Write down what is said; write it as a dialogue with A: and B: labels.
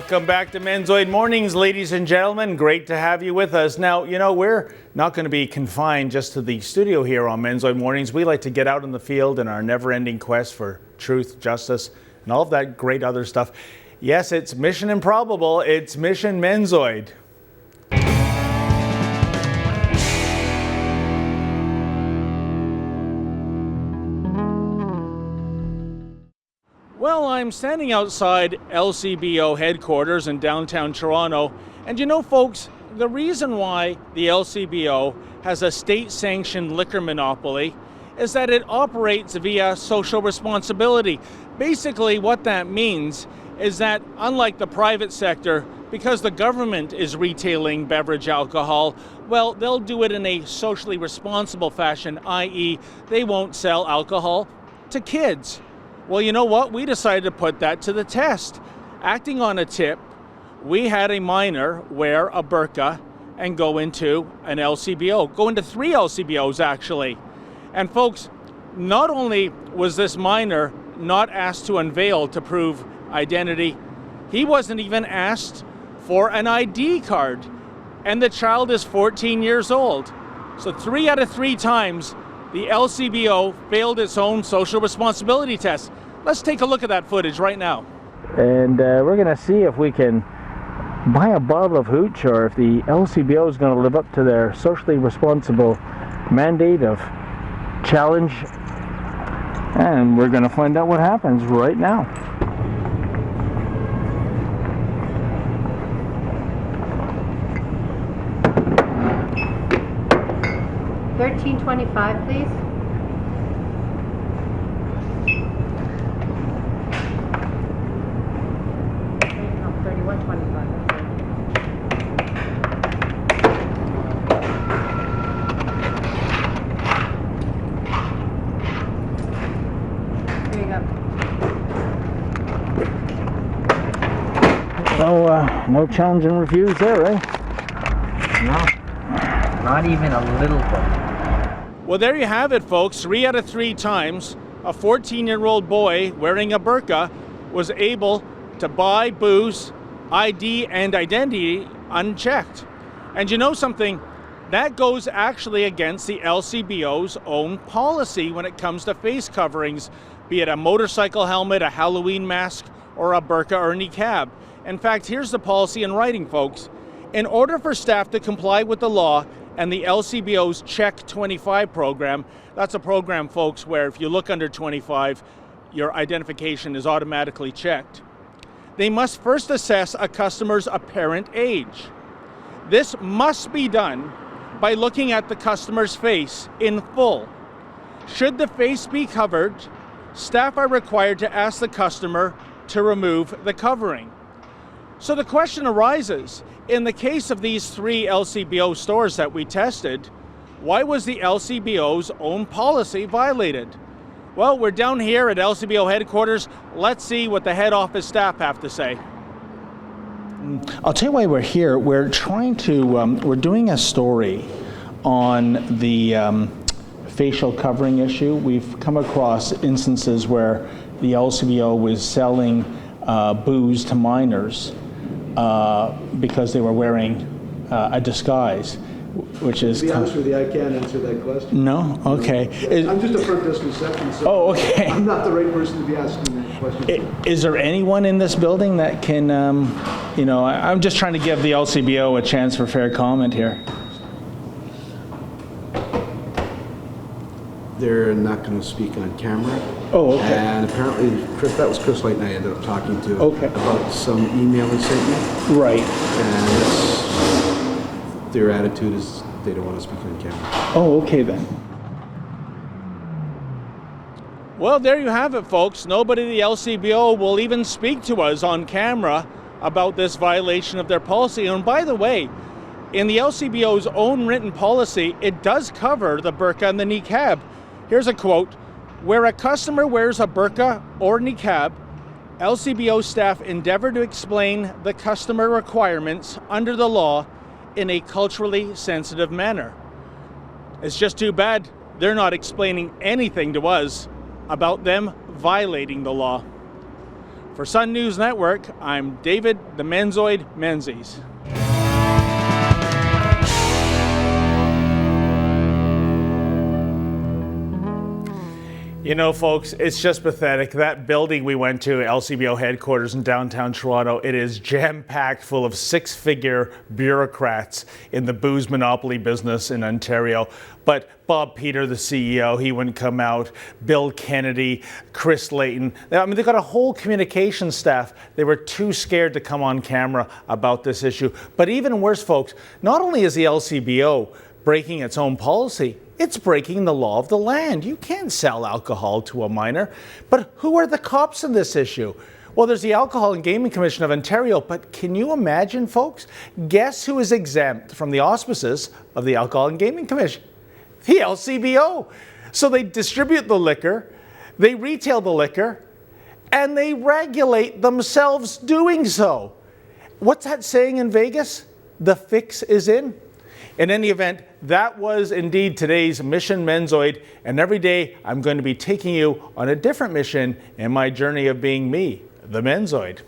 A: Welcome back to Menzoid Mornings, ladies and gentlemen. Great to have you with us. Now, you know, we're not going to be confined just to the studio here on Menzoid Mornings. We like to get out in the field in our never-ending quest for truth, justice, and all of that great other stuff. Yes, it's Mission Improbable. It's Mission Menzoid. Well, I'm standing outside LCBO headquarters in downtown Toronto, and you know, folks, the reason why the LCBO has a state-sanctioned liquor monopoly is that it operates via social responsibility. Basically, what that means is that, unlike the private sector, because the government is retailing beverage alcohol, well, they'll do it in a socially responsible fashion, i.e., they won't sell alcohol to kids. Well, you know what? We decided to put that to the test. Acting on a tip, we had a minor wear a burka and go into an LCBO, go into 3 LCBOs actually. And folks, not only was this minor not asked to unveil to prove identity, he wasn't even asked for an ID card. And the child is 14 years old. So 3 out of 3 times, the LCBO failed its own social responsibility test. Let's take a look at that footage right now.
B: And we're going to see if we can buy a bottle of hooch, or if the LCBO is going to live up to their socially responsible mandate of challenge. And we're going to find out what happens right now.
C: $13.25, please. No, $31.25. Here you
B: So, no challenge and refuse there, eh?
D: No, not even a little bit.
A: Well, there you have it, folks. 3 out of 3 times, a 14-year-old boy wearing a burka was able to buy booze, ID, and identity unchecked. And you know something? That goes actually against the LCBO's own policy when it comes to face coverings, be it a motorcycle helmet, a Halloween mask, or a burka or niqab. In fact, here's the policy in writing, folks. In order for staff to comply with the law and the LCBO's Check 25 program, that's a program, folks, where if you look under 25, your identification is automatically checked. They must first assess a customer's apparent age. This must be done by looking at the customer's face in full. Should the face be covered, staff are required to ask the customer to remove the covering. So the question arises, in the case of these 3 LCBO stores that we tested, why was the LCBO's own policy violated? Well, we're down here at LCBO headquarters. Let's see what the head office staff have to say.
E: I'll tell you why we're here. We're trying to, we're doing a story on the facial covering issue. We've come across instances where the LCBO was selling booze to minors because they were wearing a disguise, which is...
F: To be honest with you, I can't answer that question.
E: No? Okay.
F: I'm just a front desk receptionist, so
E: Oh, okay.
F: I'm not the right person to be asking that question.
E: Is there anyone in this building that can, you know, I'm just trying to give the LCBO a chance for fair comment here.
F: They're not going to speak on camera.
E: Oh, okay.
F: And apparently, that was Chris Light and I ended up talking to
E: Okay.
F: about some email he sent me.
E: Right.
F: And their attitude is they don't want to speak on camera.
E: Oh, okay then.
A: Well, there you have it, folks. Nobody at the LCBO will even speak to us on camera about this violation of their policy. And by the way, in the LCBO's own written policy, it does cover the burqa and the niqab. Here's a quote: where a customer wears a burqa or niqab, LCBO staff endeavor to explain the customer requirements under the law in a culturally sensitive manner. It's just too bad they're not explaining anything to us about them violating the law. For Sun News Network, I'm David the Menzoid Menzies. You know, folks, it's just pathetic. That building we went to, LCBO headquarters in downtown Toronto, it is jam-packed full of six-figure bureaucrats in the booze monopoly business in Ontario. But Bob Peter, the CEO, he wouldn't come out. Bill Kennedy, Chris Layton. I mean, they've got a whole communications staff. They were too scared to come on camera about this issue. But even worse, folks, not only is the LCBO breaking its own policy, it's breaking the law of the land. You can't sell alcohol to a minor. But who are the cops in this issue? Well, there's the Alcohol and Gaming Commission of Ontario, but can you imagine, folks? Guess who is exempt from the auspices of the Alcohol and Gaming Commission? The LCBO. So they distribute the liquor, they retail the liquor, and they regulate themselves doing so. What's that saying in Vegas? The fix is in. In any event, that was indeed today's Mission Menzoid, and every day I'm going to be taking you on a different mission in my journey of being me, the Menzoid.